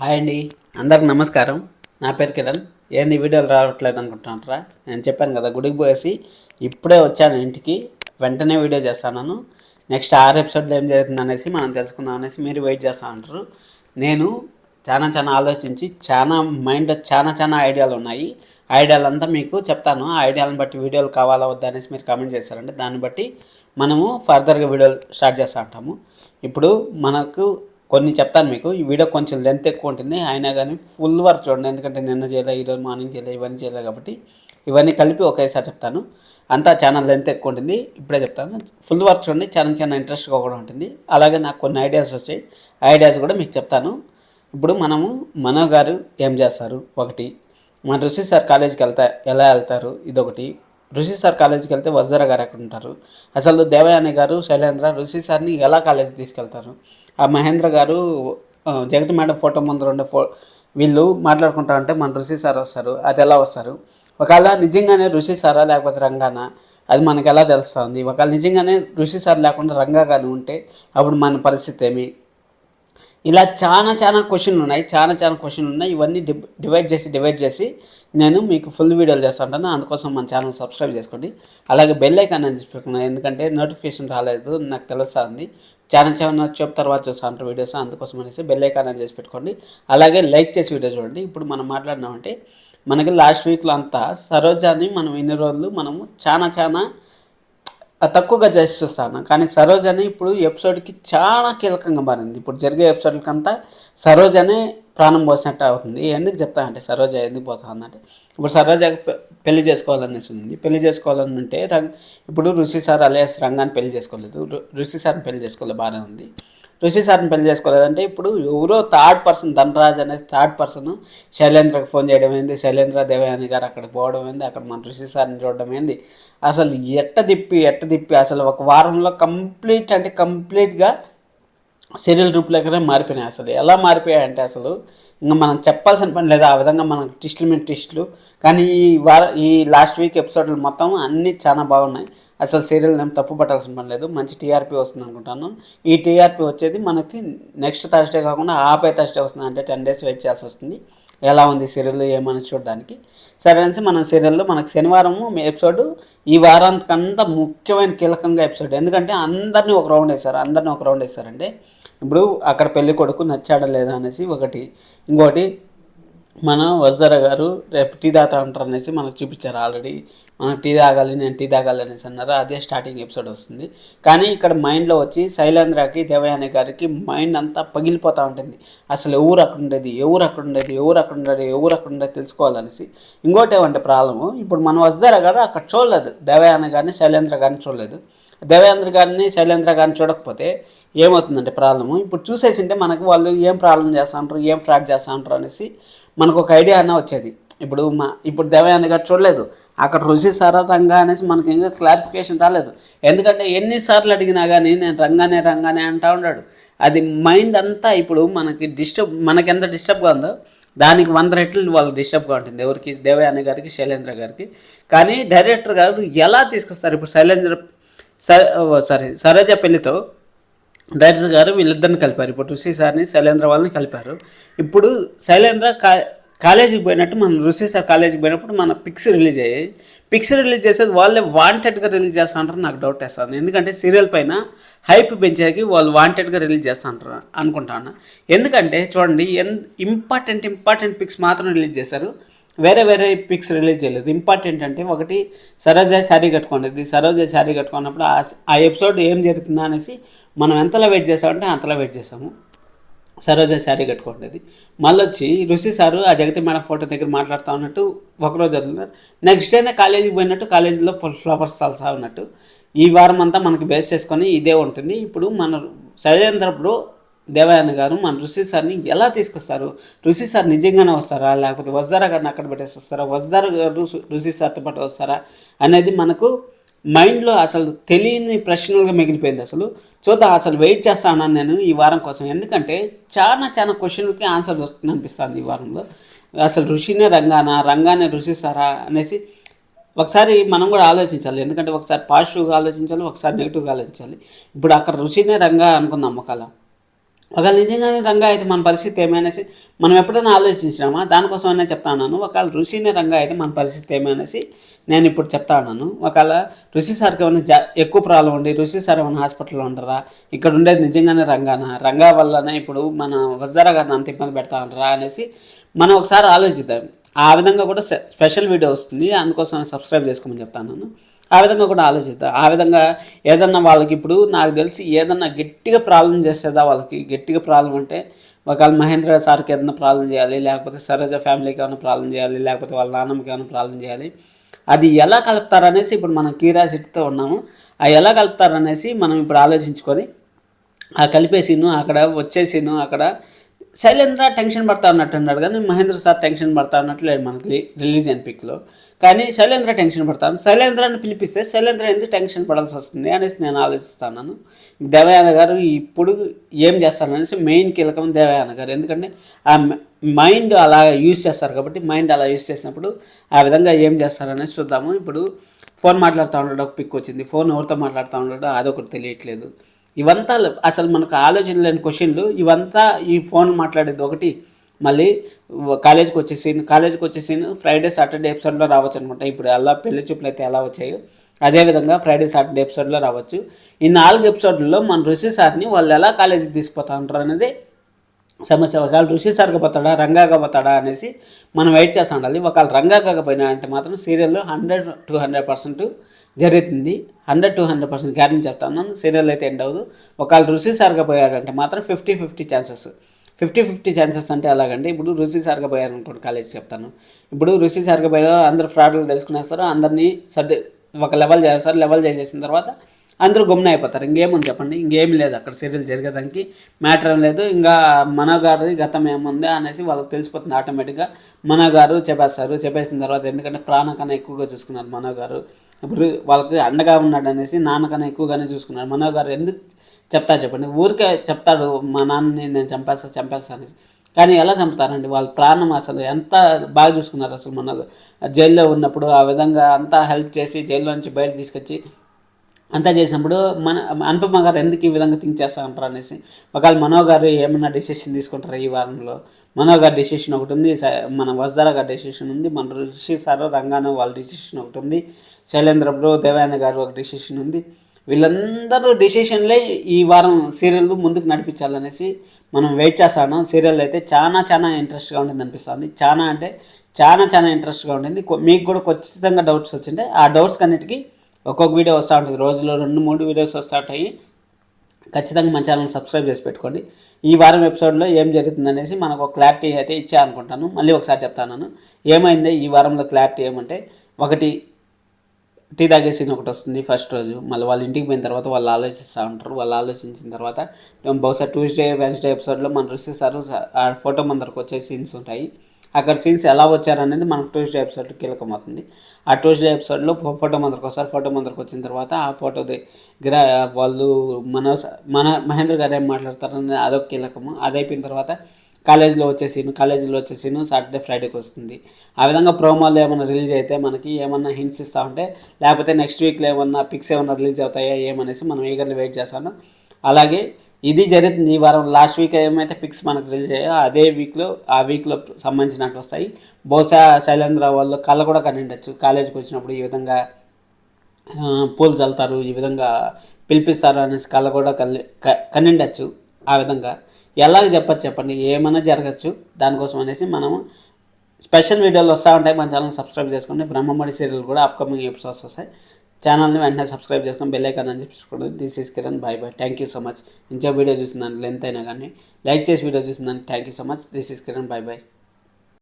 Hi అండి, అందరికి నమస్కారం. నా పేరు కిరణ్. ఏంది వీడియోలు రావట్లేదు అనుకుంటున్నారా? నేను చెప్పాను కదా, గుడికి పోయేసి ఇప్పుడే వచ్చాను ఇంటికి. వెంటనే వీడియో చేస్తాను. నెక్స్ట్ 6 ఎపిసోడ్లో ఏం జరుగుతుంది అనేసి మనం తెలుసుకుందాం అనేసి మీరు వెయిట్ చేస్తూ ఉంటారు. నేను చాలా ఆలోచించి మైండ్లో చాలా ఐడియాలు ఉన్నాయి. ఐడియాలంతా మీకు చెప్తాను. ఆ ఐడియాలను బట్టి వీడియోలు కావాలా వద్దా అనేసి మీరు కామెంట్ చేస్తారంటే దాన్ని బట్టి మనము ఫర్దర్గా వీడియోలు స్టార్ట్ చేస్తూ ఉంటాము. ఇప్పుడు మనకు కొన్ని చెప్తాను మీకు. ఈ వీడియో కొంచెం లెంత్ ఎక్కువ ఉంటుంది, అయినా కానీ ఫుల్ వర్క్ చూడండి. ఎందుకంటే నిన్న చేయలే, ఈరోజు మార్నింగ్ చేయలే, ఇవన్నీ చేయలే కాబట్టి ఇవన్నీ కలిపి ఒకేసారి చెప్తాను. అంతా ఛానల్ లెంత్ ఎక్కువ ఉంటుంది. ఇప్పుడే చెప్తాను. ఫుల్ వర్క్ చూడండి, చాలా ఇంట్రెస్ట్గా కూడా ఉంటుంది. అలాగే నాకు కొన్ని ఐడియాస్ వచ్చాయి. ఐడియాస్ కూడా మీకు చెప్తాను. ఇప్పుడు మనో గారు ఏం చేస్తారు ఒకటి, మన ఋషి సార్ కాలేజీకి ఎలా వెళ్తారు ఇదొకటి. ఋషి సార్ కాలేజీకి వెళ్తే వజ్జర గారు ఎక్కడ ఉంటారు, అసలు దేవయాని గారు శైలేంద్ర ఋషి సార్ని ఎలా కాలేజీకి తీసుకెళ్తారు, ఆ మహేంద్ర గారు జగతి మేడం ఫోటో ముందర ఉండే వీళ్ళు మాట్లాడుకుంటా ఉంటే మన ఋషి సార్ వస్తారు, అది ఎలా వస్తారు, ఒకవేళ నిజంగానే ఋషి సారా లేకపోతే రంగానా, అది మనకు ఎలా తెలుస్తుంది, ఒకవేళ నిజంగానే ఋషి సార్ లేకుండా రంగా కానీ ఉంటే అప్పుడు మన పరిస్థితి ఏమి. ఇలా చాలా క్వశ్చన్లు ఉన్నాయి. చాలా క్వశ్చన్లు ఉన్నాయి. ఇవన్నీ డివైడ్ చేసి నేను మీకు ఫుల్ వీడియోలు చేస్తుంటాను. అందుకోసం మన ఛానల్ సబ్స్క్రైబ్ చేసుకోండి. అలాగే బెల్ ఐకాన్ అని పెట్టుకున్నాను, ఎందుకంటే నోటిఫికేషన్ రాలేదు నాకు తెలుస్తుంది. చాలా చెప్పు తర్వాత చూస్తాను వీడియోస్, అందుకోసం అనేసి బెల్ ఐకాన్ అని చేసి పెట్టుకోండి. అలాగే లైక్ చేసి వీడియో చూడండి. ఇప్పుడు మనం మాట్లాడినామంటే మనకి లాస్ట్ వీక్లో అంతా సరోజాని మనం ఇన్ని రోజులు మనము చాలా తక్కువగా చేసి చూస్తాను, కానీ సరోజని ఇప్పుడు ఎపిసోడ్కి చాలా కీలకంగా మారింది. ఇప్పుడు జరిగే ఎపిసోడ్లకంతా సరోజనే ప్రాణం పోసినట్టు అవుతుంది. ఎందుకు చెప్తా అంటే సరోజ ఎందుకు పోతుందంటే, ఇప్పుడు సరోజ పెళ్లి చేసుకోవాలనేసి ఉంది. పెళ్లి చేసుకోవాలని ఉంటే ఇప్పుడు ఋషి సార్ అలియాస్ రంగాన్ని పెళ్లి చేసుకోలేదు, ఋషి సార్ని పెళ్లి చేసుకోలేదు, బాగానే ఉంది. ఋషి సార్ని పెళ్లి చేసుకోలేదంటే ఇప్పుడు ఎవరో థర్డ్ పర్సన్, ధనరాజ్ అనేది థర్డ్ పర్సన్ శైలేంద్రకి ఫోన్ చేయడం ఏంది, శైలేంద్ర దేవయాని గారు అక్కడికి పోవడం ఏంది, అక్కడ మన ఋషి సార్ని చూడడం ఏంది, అసలు ఎట్ట తిప్పి అసలు ఒక వారంలో కంప్లీట్గా సీరియల్ రూపులేకనే మారిపోయినాయి. అసలు ఎలా మారిపోయాయంటే అసలు ఇంకా మనం చెప్పాల్సిన పని లేదు, ఆ విధంగా మనకు టిస్టులు మీద టిస్టులు. కానీ ఈ లాస్ట్ వీక్ ఎపిసోడ్లు మొత్తం అన్నీ చాలా బాగున్నాయి. అసలు సీరియల్ ఏం తప్పు పట్టాల్సిన పని లేదు. మంచి టీఆర్పీ వస్తుంది అనుకుంటాను. ఈ టీఆర్పీ వచ్చేది మనకి నెక్స్ట్ థర్స్డే కాకుండా ఆపై థర్స్డే వస్తుంది, అంటే 10 days వెయిట్ చేయాల్సి వస్తుంది. ఎలా ఉంది సీరియల్ ఏమని చూడడానికి. సరే అనేసి మన సీరియల్లో మనకు శనివారం ఎపిసోడ్ ఈ వారాంతకంతా ముఖ్యమైన కీలకంగా ఎపిసోడ్. ఎందుకంటే అందరినీ ఒక రౌండ్ వేశారంటే ఇప్పుడు అక్కడ పెళ్లి కొడుకు నచ్చాడా లేదా అనేసి ఒకటి, ఇంకోటి మన వజ్జర గారు రేపు టీ తాగుతా ఉంటారు అనేసి మనకు చూపించారు. ఆల్రెడీ మనం నేను టీ తాగాలి అనేసి అన్నారు. అదే స్టార్టింగ్ ఎపిసోడ్ వస్తుంది. కానీ ఇక్కడ మైండ్లో వచ్చి శైలేంద్రకి దేవయాని గారికి మైండ్ అంతా పగిలిపోతూ ఉంటుంది. అసలు ఎవరు అక్కడ ఉండేది తెలుసుకోవాలనేసి. ఇంకోటి ఏమంటే ప్రాబ్లము, ఇప్పుడు మన వజ్జర గారు అక్కడ చూడలేదు, దేవయాని గారిని శైలేంద్ర గారిని చూడలేదు. దేవేంద్ర గారిని శైలేంద్ర గారిని చూడకపోతే ఏమవుతుందంటే ప్రాబ్లము, ఇప్పుడు చూసేసింటే మనకు వాళ్ళు ఏం ప్రాబ్లం చేస్తూ ఉంటారు, ఏం ఫ్రాడ్ చేస్తూ ఉంటారు అనేసి మనకు ఒక ఐడియా అన్న వచ్చేది. ఇప్పుడు దేవయాని గారు చూడలేదు, అక్కడ ఋషి సారా రంగా అనేసి మనకి ఇంకా క్లారిఫికేషన్ రాలేదు. ఎందుకంటే ఎన్నిసార్లు అడిగినా కానీ నేను రంగానే అంటూ ఉన్నాడు. అది మైండ్ అంతా ఇప్పుడు మనకి ఎంత డిస్టర్బ్గా ఉందో దానికి 100 రెట్లు వాళ్ళు డిస్టర్బ్గా ఉంటుంది. ఎవరికి? దేవయాని గారికి, శైలేంద్ర గారికి. కానీ డైరెక్టర్ గారు ఎలా తీసుకొస్తారు, ఇప్పుడు సరోజ పెళ్లితో డైరెక్టర్ గారు వీళ్ళిద్దరిని కలిపారు. ఇప్పుడు ఋషి సార్ని శైలేంద్ర వాళ్ళని కలిపారు. ఇప్పుడు శైలేంద్ర కాలేజీకి పోయినట్టు మన ఋషి సార్ కాలేజీకి పోయినప్పుడు మన పిక్స్ రిలీజ్ చేసేది వాళ్ళే వాంటెడ్గా రిలీజ్ చేస్తూ ఉంటారు. నాకు డౌట్ వేస్తాను, ఎందుకంటే సీరియల్ పైన హైప్ పెంచేకి వాళ్ళు వాంటెడ్గా రిలీజ్ చేస్తూ ఉంటారు అనుకుంటాను. ఎందుకంటే చూడండి, ఇంపార్టెంట్ పిక్స్ మాత్రం రిలీజ్ చేశారు, వేరే పిక్స్ రిలీజ్ చేయలేదు. ఇంపార్టెంట్ అంటే ఒకటి, సరోజ శారీ కట్టుకునేది. సరోజ శారీ కట్టుకున్నప్పుడు ఆ ఎపిసోడ్ ఏం జరుగుతుందా అనేసి మనం ఎంతలా వెయిట్ చేసామంటే అంతలా వెయిట్ చేసాము. సరోజ శారీ కట్టుకునేది. మళ్ళీ వచ్చి ఋషి సారు ఆ జగతి మేడం ఫోటో దగ్గర మాట్లాడుతూ ఉన్నట్టు ఒకరోజు వదులుతున్నారు. నెక్స్ట్ డేనే కాలేజీకి పోయినట్టు కాలేజీలో ఫ్లవర్స్ చల్సా ఉన్నట్టు. ఈ వారం అంతా మనకి బేస్ చేసుకొని ఇదే ఉంటుంది. ఇప్పుడు మన శైలేంద్ర బ్రో దేవయాని గారు మన ఋషి సార్ని ఎలా తీసుకొస్తారు, ఋషి సార్ నిజంగానే వస్తారా లేకపోతే వజ్దారా గారిని అక్కడ పెట్టేసి వస్తారా, వజ్దారా గారు ఋషి సార్తో పాటు వస్తారా అనేది మనకు మైండ్లో అసలు తెలియని ప్రశ్నలుగా మిగిలిపోయింది. అసలు చూద్దాం, అసలు వెయిట్ చేస్తా ఉన్నాను నేను ఈ వారం కోసం. ఎందుకంటే చాలా క్వశ్చన్లకి ఆన్సర్ దొరుకుతుంది అనిపిస్తుంది ఈ వారంలో. అసలు ఋషినే రంగానే ఋషి సారా అనేసి ఒకసారి మనం కూడా ఆలోచించాలి. ఎందుకంటే ఒకసారి పాజిటివ్గా ఆలోచించాలి, ఒకసారి నెగిటివ్గా ఆలోచించాలి. ఇప్పుడు అక్కడ ఋషినే రంగా అనుకుందాం ఒకవేళ. ఒకవేళ నిజంగానే రంగా అయితే మన పరిస్థితి ఏమనేసి మనం ఎప్పుడైనా ఆలోచించినామా? దానికోసం అనే చెప్తా ఉన్నాను. ఒకవేళ ఋషినే రంగా అయితే మన పరిస్థితి ఏమనేసి నేను ఇప్పుడు చెప్తా ఉన్నాను. ఒకవేళ ఋషి సార్కి ఏమైనా ఎక్కువ ప్రాబ్లం ఉండి ఋషి సార్ ఏమైనా హాస్పిటల్లో ఉంటారా? ఇక్కడ ఉండేది నిజంగానే రంగానా? రంగా వల్లనే ఇప్పుడు మన వజ్దారా గారిని అంత ఇబ్బంది పెడతా ఉంటారా అనేసి మనం ఒకసారి ఆలోచిద్దాం. ఆ విధంగా కూడా స్పెషల్ వీడియో వస్తుంది, అందుకోసం సబ్స్క్రైబ్ చేసుకోమని చెప్తాను. ఆ విధంగా కూడా ఆలోచిద్దాం. ఆ విధంగా ఏదన్నా వాళ్ళకి ఇప్పుడు నాకు తెలిసి ఏదన్నా గట్టిగా ప్రాబ్లం చేసేదా వాళ్ళకి, గట్టిగా ప్రాబ్లం అంటే ఒకవేళ మహేంద్ర సార్కి ఏదైనా ప్రాబ్లం చేయాలి, లేకపోతే సరోజ ఫ్యామిలీకి ఏమైనా ప్రాబ్లం చేయాలి, లేకపోతే వాళ్ళ నాన్నమ్మకి ఏమైనా ప్రాబ్లం చేయాలి, అది ఎలా కలుపుతారనేసి ఇప్పుడు మనం క్యూరియాసిటీతో ఉన్నాము. ఆ ఎలా కలుపుతారనేసి మనం ఇప్పుడు ఆలోచించుకొని ఆ కలిపే సీను అక్కడ వచ్చే సీను అక్కడ శైలేంద్ర టెన్షన్ పడతా ఉన్నట్టు అన్నాడు, కానీ మహేంద్ర సార్ టెన్షన్ పడతా ఉన్నట్లు లేదు మనకి రిలీజ్ అయిన పిక్లో. కానీ శైలేంద్ర టెన్షన్ పడతాను. శైలేంద్రాన్ని పిలిపిస్తే శైలేంద్ర ఎందుకు టెన్షన్ పడాల్సి వస్తుంది అనేసి నేను ఆలోచిస్తున్నాను. దేవయాన గారు ఇప్పుడు ఏం చేస్తారనేసి మెయిన్ కీలకం దేవయాన గారు. ఎందుకంటే ఆ మైండ్ అలా యూజ్ చేస్తారు కాబట్టి, మైండ్ అలా యూజ్ చేసినప్పుడు ఆ విధంగా ఏం చేస్తారనేసి చూద్దాము. ఇప్పుడు ఫోన్ మాట్లాడుతూ ఉన్నాడు, ఒక పిక్ వచ్చింది. ఫోన్ ఎవరితో మాట్లాడుతూ ఉన్నాడో అదొకటి తెలియట్లేదు. ఇవంతా అసలు మనకు ఆలోచన లేని క్వశ్చన్లు. ఇవంతా ఈ ఫోన్ మాట్లాడేది ఒకటి, మళ్ళీ కాలేజ్కి వచ్చేసి ఫ్రైడే సాటర్డే ఎపిసోడ్లో రావచ్చు అనుకుంటా. ఇప్పుడు ఎలా పెళ్లి చూపులు అయితే ఎలా వచ్చాయో అదేవిధంగా ఫ్రైడే సాటర్డే ఎపిసోడ్లో రావచ్చు. ఈ 4 ఎపిసోడ్లలో మన ఋషి సార్ని వాళ్ళు ఎలా కాలేజీకి తీసుకుపోతా ఉంటారు అనేది సమస్య. ఒకవేళ ఋషి సార్గా పోతాడా, రంగాగా పోతాడా అనేసి మనం వెయిట్ చేస్తూ ఉండాలి. ఒకవేళ రంగాగా పోయినా అంటే మాత్రం సీరియల్లో 100-100% జరుగుతుంది. 100-100% గ్యారెంటీ చెప్తాను, సీరియల్ అయితే ఎండ్ అవ్వదు. ఒకవేళ ఋషి సార్గా పోయాడంటే మాత్రం 50-50 ఛాన్సెస్. 50-50 ఛాన్సెస్ అంటే అలాగంటే ఇప్పుడు ఋషి సార్గా పోయారు అనుకోండి, కాలేజ్ చెప్తాను. ఇప్పుడు ఋషి సార్గా పోయారు, అందరూ ఫ్రాడ్లు తెలుసుకునేస్తారు, అందరినీ ఒక లెవెల్ చేస్తారు. లెవెల్ చేసేసిన తర్వాత అందరూ గమ్మున అయిపోతారు. ఇంకేముంది చెప్పండి, ఇంకేమి లేదు అక్కడ సీరియల్ జరిగేదానికి. మ్యాటర్ ఏం లేదు. ఇంకా మనోగారి గతం ఏముంది అనేసి వాళ్ళకి తెలిసిపోతుంది ఆటోమేటిక్గా. మనోగారు చెప్పేసిన తర్వాత, ఎందుకంటే ప్రాణం కన్నా ఎక్కువగా చూసుకున్నారు మనోగారు. ఇప్పుడు వాళ్ళకి అండగా ఉన్నాడు అనేసి నాన్నకన్నా ఎక్కువగానే చూసుకున్నాడు మనోగారు. ఎందుకు చెప్పండి, ఊరికే చెప్తాడు మా నాన్నని నేను చంపేస్తాను. కానీ ఎలా చంపుతారండి? వాళ్ళ ప్రాణం అసలు ఎంత బాగా చూసుకున్నారు. అసలు మన జైల్లో ఉన్నప్పుడు ఆ విధంగా అంతా హెల్ప్ చేసి జైల్లో నుంచి బయట తీసుకొచ్చి అంతా చేసినప్పుడు మన అనుపమ గారు ఎందుకు ఈ విధంగా థింక్ చేస్తూ ఉంటారు అనేసి. ఒకవేళ మనోగారు ఏమన్నా డెసిషన్ తీసుకుంటారు ఈ వారంలో? మనోగారి డెసిషన్ ఒకటి ఉంది, మన వజ్దారా గారి డెసిషన్ ఉంది, మన ఋషి సార్ రంగాన వాళ్ళ డెసిషన్ ఒకటి ఉంది, శైలేంద్ర బ్రో దేవాయన గారు ఒక డెసిషన్ ఉంది. వీళ్ళందరూ డెసిషన్లే ఈ వారం సీరియల్ ముందుకు నడిపించాలనేసి మనం వెయిట్ చేస్తాను. సీరియల్ అయితే చాలా ఇంట్రెస్ట్గా ఉంటుంది అనిపిస్తుంది. చాలా ఇంట్రెస్ట్గా ఉంటుంది. మీకు కూడా ఖచ్చితంగా డౌట్స్ వచ్చింటే ఆ డౌట్స్ అన్నిటికీ ఒక్కొక్క వీడియో వస్తూ ఉంటుంది. రోజులో 2-3 వీడియోస్ వస్తూ ఉంటాయి. ఖచ్చితంగా మన ఛానల్ సబ్స్క్రైబ్ చేసి పెట్టుకోండి. ఈ వారం ఎపిసోడ్లో ఏం జరుగుతుందనేసి మనకు ఒక క్లారిటీ అయితే ఇచ్చా అనుకుంటాను. మళ్ళీ ఒకసారి చెప్తాను ఏమైంది ఈ వారంలో. క్లారిటీ ఏమంటే, ఒకటి టీ తాగే సీన్ ఒకటి వస్తుంది ఫస్ట్ రోజు. మళ్ళీ వాళ్ళ ఇంటికి పోయిన తర్వాత వాళ్ళు ఆలోచిస్తూ ఉంటారు. వాళ్ళు ఆలోచించిన తర్వాత బహుశా ట్యూస్డే వెన్స్డే ఎపిసోడ్లో మన ఋషి సార్ ఆ ఫోటో ముందరకు వచ్చే సీన్స్ ఉంటాయి. అక్కడ సీన్స్ ఎలా వచ్చారనేది మనకు ట్యూస్డే ఎపిసోడ్ కీలకం అవుతుంది. ఆ ట్యూస్డే ఎపిసోడ్లో ఫోటో ముందరకు వస్తారు. ఫోటో ముందరకు వచ్చిన తర్వాత ఆ ఫోటో దగ్గర వాళ్ళు మన మహేంద్ర గారు ఏం మాట్లాడతారనేది అదొక కీలకము. అది అయిపోయిన తర్వాత కాలేజీలో వచ్చేసీను సాటర్డే ఫ్రైడేకి వస్తుంది. ఆ విధంగా ప్రోమోలు ఏమైనా రిలీజ్ అయితే మనకి ఏమన్నా హింట్స్ ఇస్తూ ఉంటే, లేకపోతే నెక్స్ట్ వీక్లో ఏమన్నా పిక్స్ ఏమన్నా రిలీజ్ అవుతాయా ఏమనేసి మనం ఈగర్లీ వెయిట్ చేస్తాను. అలాగే ఇది జరుగుతుంది ఈ వారం. లాస్ట్ వీక్ ఏమైతే పిక్స్ మనకు రిలీజ్ అయ్యాయో అదే ఆ వీక్లో సంబంధించినట్టు వస్తాయి. బహుశా శైలేంద్ర వాళ్ళు కళ్ళ కూడా కనిండొచ్చు. కాలేజీకి వచ్చినప్పుడు ఈ విధంగా పూలు చల్లుతారు, ఈ విధంగా పిలిపిస్తారు అనేసి కళ్ళ కూడా కనిండొచ్చు. ఆ విధంగా ఎలాగ చెప్పండి, ఏమైనా జరగచ్చు. దానికోసం అనేసి మనము స్పెషల్ వీడియోలు వస్తూ ఉంటాయి. మన ఛానల్ సబ్స్క్రైబ్ చేసుకోండి. బ్రహ్మముడి సీరియల్ కూడా అప్కమింగ్ ఎపిసోడ్స్ వస్తాయి. ఛానల్ని వెంటనే సబ్స్క్రైబ్ చేసుకొని బెల్ ఐకాన్ అని చెప్పుకోండి. This is Kiran, bye. Thank you so much. ఇంకో వీడియో చూసిందాన్ని లెంత్ అయినా కానీ లైక్ చేసి వీడియో చూసిందాన్ని thank you so much. This is Kiran, bye.